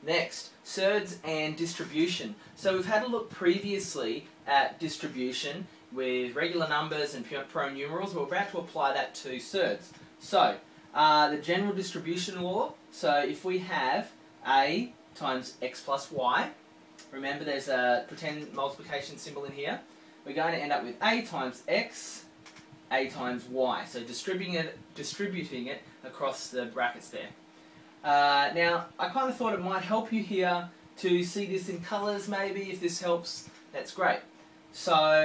Next, surds and distribution. So we've had a look previously at distribution with regular numbers and prime numerals. We're about to apply that to surds. So, the general distribution law, so if we have a times x plus y, remember there's a pretend multiplication symbol in here, we're going to end up with a times x, a times y. So distributing it across the brackets there. Now, I kind of thought it might help you here to see this in colours maybe. If this helps, that's great. So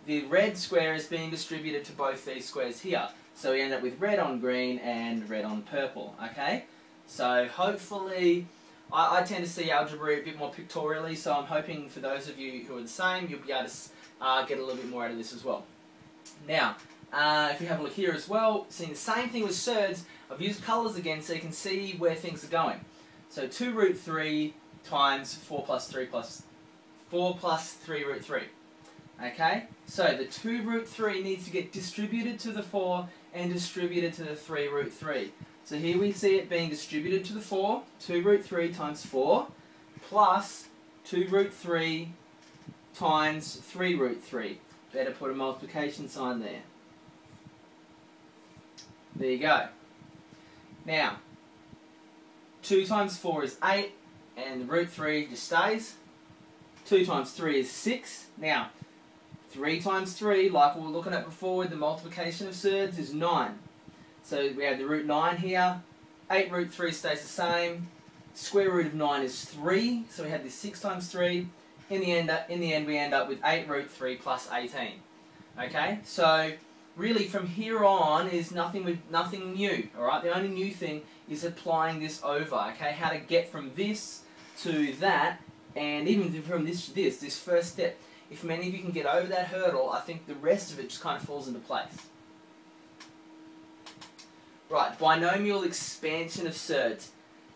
the red square is being distributed to both these squares here. So we end up with red on green and red on purple, okay? So hopefully, I tend to see algebra a bit more pictorially, so I'm hoping for those of you who are the same, you'll be able to get a little bit more out of this as well. Now, if you have a look here as well, seeing the same thing with surds, I've used colours again so you can see where things are going. So 2 root 3 times 4 plus 3 root 3. Okay, so the 2 root 3 needs to get distributed to the 4 and distributed to the 3 root 3. So here we see it being distributed to the 4, 2 root 3 times 4, plus 2 root 3 times 3 root 3. Better put a multiplication sign there. There you go. Now, 2 times 4 is 8, and the root 3 just stays. 2 times 3 is 6. Now, 3 times 3, like we were looking at before with the multiplication of surds, is 9. So we have the root 9 here. 8 root 3 stays the same. Square root of 9 is 3, so we have this 6 times 3. In the end, we end up with 8 root 3 plus 18. Okay, so really from here on is nothing new. All right, the only new thing is applying this over. Okay, how to get from this to that, and even from this first step. If many of you can get over that hurdle, I think the rest of it just kind of falls into place. Right, binomial expansion of surds.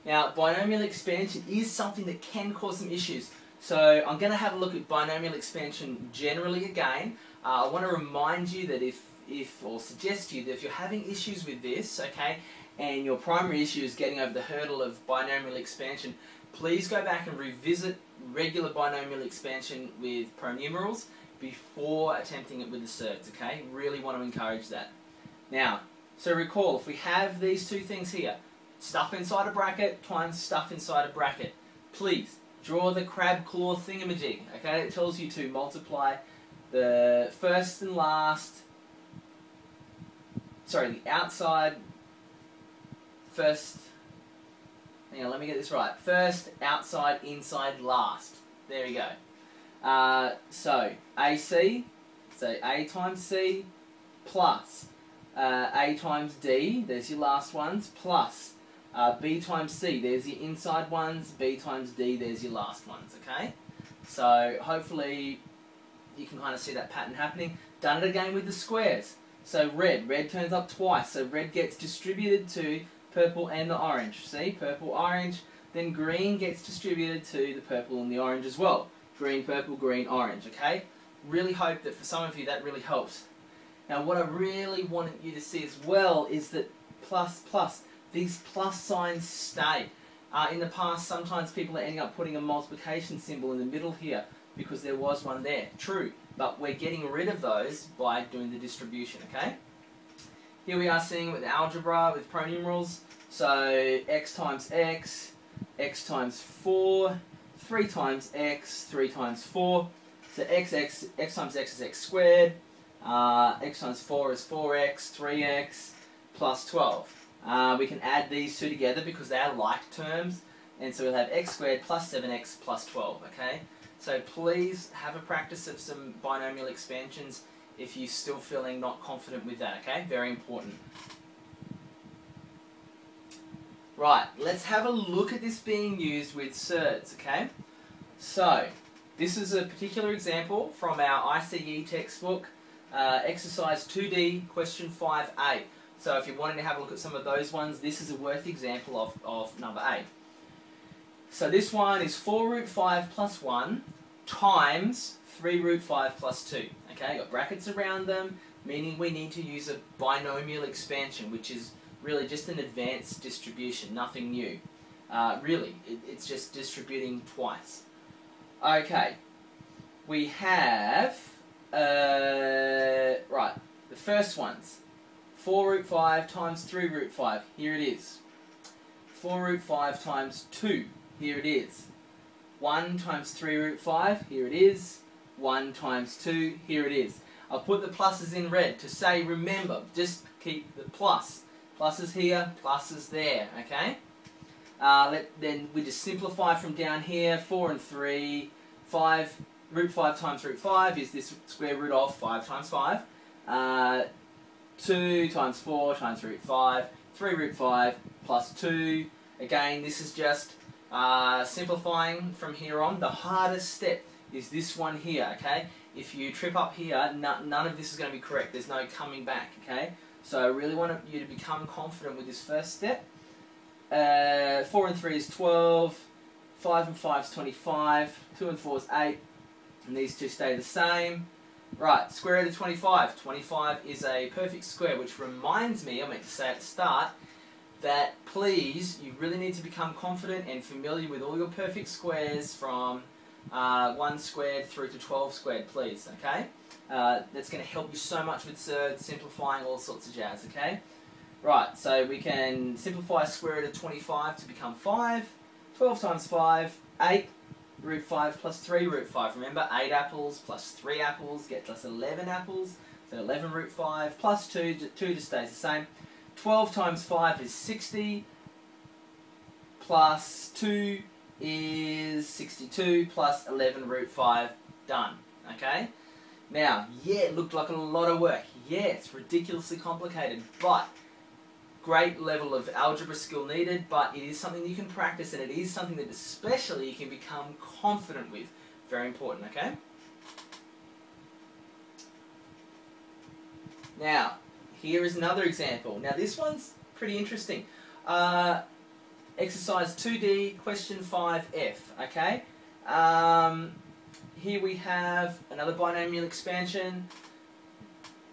Now, binomial expansion is something that can cause some issues. So I'm going to have a look at binomial expansion generally again. I want to remind you that or suggest to you that if you're having issues with this, okay, and your primary issue is getting over the hurdle of binomial expansion, please go back and revisit regular binomial expansion with prime numerals before attempting it with the surds, okay? Really want to encourage that. Now, so recall, if we have these two things here, stuff inside a bracket times stuff inside a bracket, please draw the crab claw thingamajig, okay? It tells you to multiply the first and last, sorry, the outside, first, hang on, let me get this right. First, outside, inside, last. There we go. So, AC, so A times C, plus A times D, there's your last ones, plus B times C, there's your inside ones, B times D, there's your last ones, okay? So, hopefully, you can kind of see that pattern happening. Done it again with the squares. So, red turns up twice, so red gets distributed to purple and the orange. See, purple, orange, then green gets distributed to the purple and the orange as well. Green, purple, green, orange, okay? Really hope that for some of you that really helps. Now what I really want you to see as well is that these plus signs stay. In the past, sometimes people are ending up putting a multiplication symbol in the middle here because there was one there. True, but we're getting rid of those by doing the distribution, okay? Here we are seeing with algebra with prime numerals. So x times x, x times 4, 3 times x, 3 times 4. So x times x is x squared. X times 4 is 4x, 3x, plus 12. We can add these two together because they are like terms. And so we'll have x squared plus 7x plus 12, okay? So please have a practice of some binomial expansions if you're still feeling not confident with that, okay? Very important. Right, let's have a look at this being used with surds, okay? So, this is a particular example from our ICE textbook, exercise 2D, question 5A. So if you're wanting to have a look at some of those ones, this is a worthy example of number A. So this one is 4 root 5 plus 1 times 3 root 5 plus 2. Okay, got brackets around them, meaning we need to use a binomial expansion, which is really just an advanced distribution, nothing new. really. It's just distributing twice. Okay, we have, right, the first one's 4 root 5 times 3 root 5. Here it is. 4 root 5 times 2. Here it is. 1 times 3 root 5. Here it is. 1 times 2. Here it is. I've put the pluses in red to say, remember, just keep the plus. Pluses here, pluses there, okay? Then we just simplify from down here. 4 and 3. 5, root 5 times root 5 is this square root of 5 times 5. 2 times 4 times root 5. 3 root 5 plus 2. Again, this is just simplifying from here on. The hardest step is this one here, okay? If you trip up here, none of this is going to be correct. There's no coming back, okay? So I really want you to become confident with this first step. 4 and 3 is 12. 5 and 5 is 25. 2 and 4 is 8. And these two stay the same. Right, square root of 25. 25 is a perfect square, which reminds me, I meant to say at the start, that please, you really need to become confident and familiar with all your perfect squares from 1 squared through to 12 squared, please, okay? That's going to help you so much with surds, simplifying, all sorts of jazz, okay? Right, so we can simplify square root of 25 to become 5. 12 times 5, 8. Root 5 plus 3 root 5. Remember, 8 apples plus 3 apples gets us 11 apples. So 11 root 5 plus 2, 2 just stays the same. 12 times 5 is 60. Plus 2 is 62 plus 11 root 5. Done. Okay? Now, yeah, it looked like a lot of work. Yeah, it's ridiculously complicated, but great level of algebra skill needed, but it is something you can practice, and it is something that especially you can become confident with. Very important, okay? Now, here is another example. Now, this one's pretty interesting. Exercise 2D, question 5F, okay? Here we have another binomial expansion,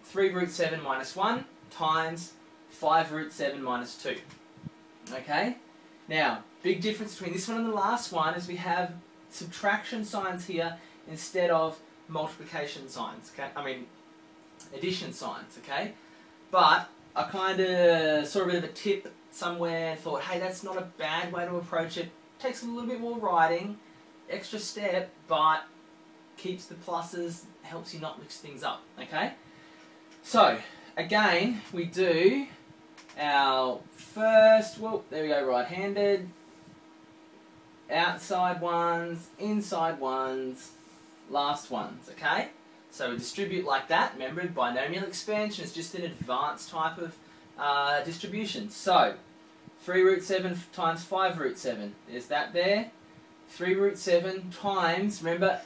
3 root 7 minus 1 times 5 root 7 minus 2. Okay? Now, big difference between this one and the last one is we have subtraction signs here instead of multiplication signs. Okay? I mean, addition signs. Okay? But I kind of saw a bit of a tip somewhere and thought, hey, that's not a bad way to approach it. Takes a little bit more writing, extra step, but keeps the pluses, helps you not mix things up. Okay? So, again, we do our first, well, there we go, right-handed, outside ones, inside ones, last ones, okay? So we distribute like that. Remember, binomial expansion is just an advanced type of distribution. So, 3 root 7 times 5 root 7, there's that there. 3 root 7 times, remember,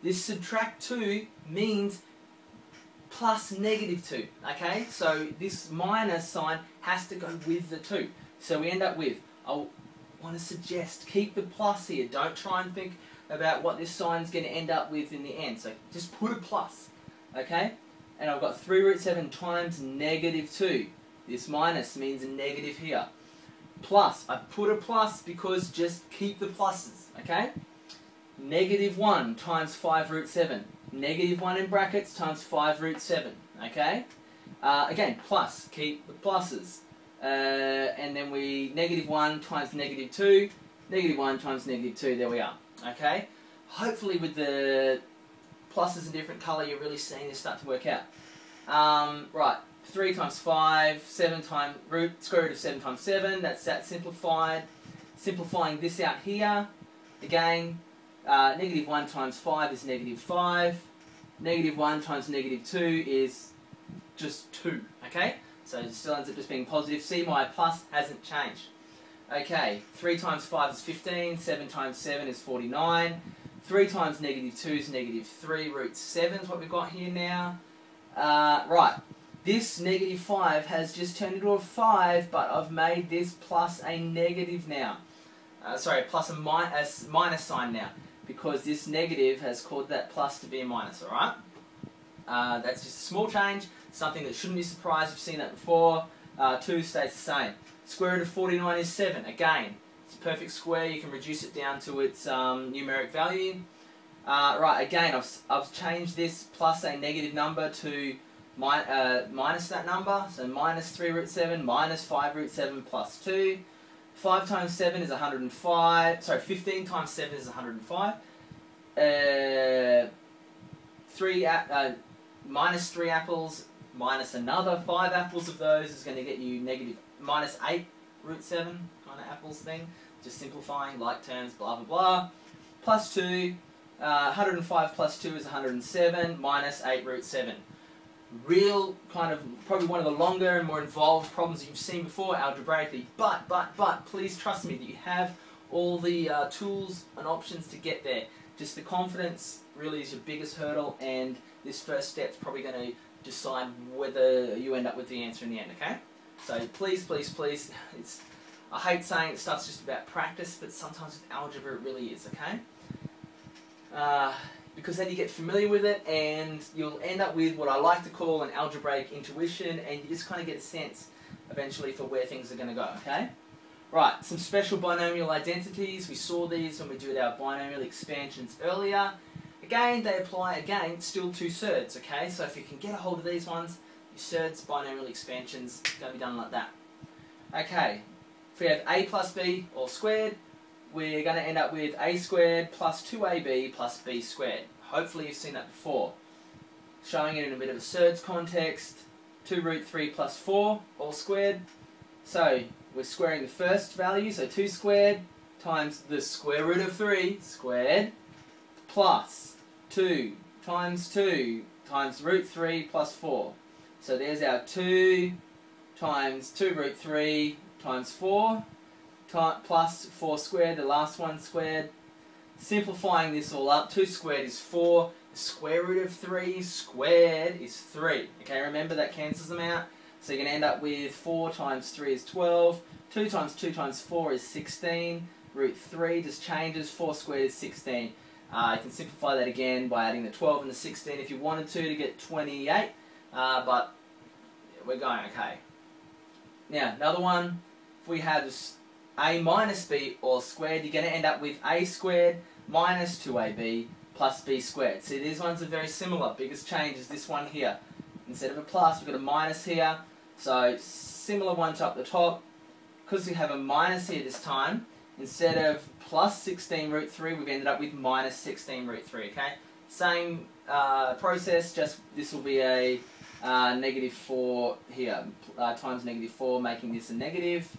this subtract 2 means plus negative 2, okay? So this minus sign has to go with the 2. So we end up with, I want to suggest, keep the plus here. Don't try and think about what this sign's going to end up with in the end. So just put a plus, okay? And I've got 3 root 7 times negative 2. This minus means a negative here. Plus, I've put a plus because just keep the pluses, okay? Negative 1 times 5 root 7. Negative 1 in brackets times 5 root 7, okay? Again, plus, keep the pluses. And then we, negative 1 times negative 2, negative 1 times negative 2, there we are, okay? Hopefully with the pluses in different colour, you're really seeing this start to work out. Right, 3 times 5, 7 times, square root of 7 times 7, that's that simplified. Simplifying this out here, again, negative 1 times 5 is negative 5. Negative 1 times negative 2 is just 2, okay? So it still ends up just being positive. See, my plus hasn't changed. Okay, 3 times 5 is 15. 7 times 7 is 49. 3 times negative 2 is negative 3. Root 7 is what we've got here now. Right, this negative 5 has just turned into a 5, but I've made this plus a negative now. Sorry, plus a minus sign now, because this negative has caused that plus to be a minus, alright? That's just a small change, something that shouldn't be surprised, you've seen that before. 2 stays the same. Square root of 49 is 7. Again, it's a perfect square. You can reduce it down to its numeric value. Right, again, I've changed this plus a negative number to minus that number. So minus 3 root 7 minus 5 root 7 plus 2. 5 times 7 is 105. Sorry, 15 times 7 is 105. Minus 3 apples minus another 5 apples of those is going to get you negative minus 8 root 7 kind of apples thing. Just simplifying, like terms, blah blah blah. Plus 2, 105 plus 2 is 107, minus 8 root 7. Real kind of, probably one of the longer and more involved problems that you've seen before algebraically, but please trust me that you have all the tools and options to get there. Just the confidence really is your biggest hurdle, and this first step is probably going to decide whether you end up with the answer in the end, okay? So please, please, please, I hate saying that stuff's just about practice, but sometimes with algebra it really is, okay? Because then you get familiar with it and you'll end up with what I like to call an algebraic intuition, and you just kind of get a sense eventually for where things are going to go, okay? Right, some special binomial identities. We saw these when we did our binomial expansions earlier. Again, they apply, again, still to surds, okay? So if you can get a hold of these ones, your surds, binomial expansions, going to be done like that. Okay, if we have a plus b all squared, we're going to end up with a squared plus 2ab plus b squared. Hopefully you've seen that before. Showing it in a bit of a surds context, 2 root 3 plus 4 all squared. So we're squaring the first value, so 2 squared times the square root of 3 squared plus 2 times root 3 plus 4. So there's our 2 times 2 root 3 times 4 plus 4 squared, the last one squared. Simplifying this all up, 2 squared is 4, the square root of 3 squared is 3. Okay, remember that cancels them out. So you're going to end up with 4 times 3 is 12, 2 times 2 times 4 is 16, root 3 just changes, 4 squared is 16. You can simplify that again by adding the 12 and the 16 if you wanted to get 28, but we're going okay. Now, another one, if we have a minus b all squared, you're going to end up with a squared minus 2ab plus b squared. See, these ones are very similar. Biggest change is this one here. Instead of a plus, we've got a minus here. So, similar one to up the top. Because we have a minus here this time, instead of plus 16 root 3, we've ended up with minus 16 root 3, okay? Same process, just this will be a negative 4 here, times negative 4, making this a negative.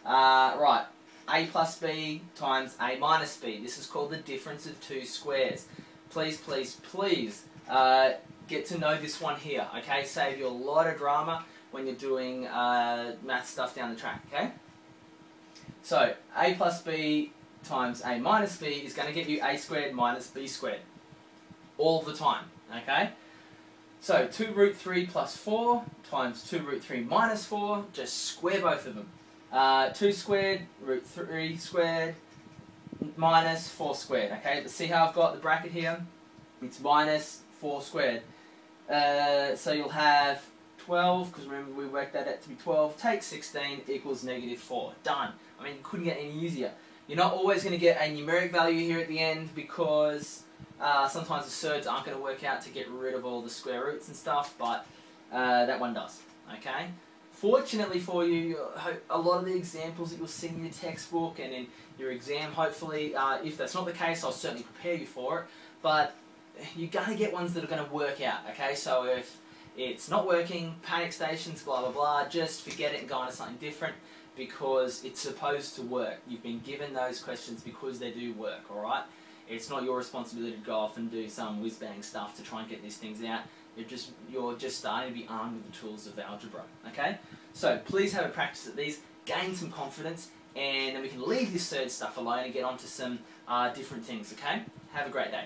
Right, a plus b times a minus b. This is called the difference of two squares. Please, please, please get to know this one here, okay? Save you a lot of drama when you're doing math stuff down the track, okay? So, a plus b times a minus b is going to get you a squared minus b squared. All the time, okay? So, 2 root 3 plus 4 times 2 root 3 minus 4, just square both of them. 2 squared, root 3 squared, minus 4 squared, okay? But see how I've got the bracket here? It's minus 4 squared. So you'll have 12, because remember we worked that out to be 12, take 16 equals negative 4. Done. I mean, you couldn't get any easier. You're not always going to get a numeric value here at the end because sometimes the surds aren't going to work out to get rid of all the square roots and stuff, but that one does, okay? Fortunately for you, a lot of the examples that you'll see in your textbook and in your exam, hopefully, if that's not the case, I'll certainly prepare you for it, but you're going to get ones that are going to work out, okay? So if it's not working, panic stations, blah, blah, blah, just forget it and go on to something different because it's supposed to work. You've been given those questions because they do work, alright? It's not your responsibility to go off and do some whiz-bang stuff to try and get these things out. You're just starting to be armed with the tools of algebra, okay? So please have a practice at these, gain some confidence, and then we can leave this surd stuff alone and get on to some different things, okay? Have a great day.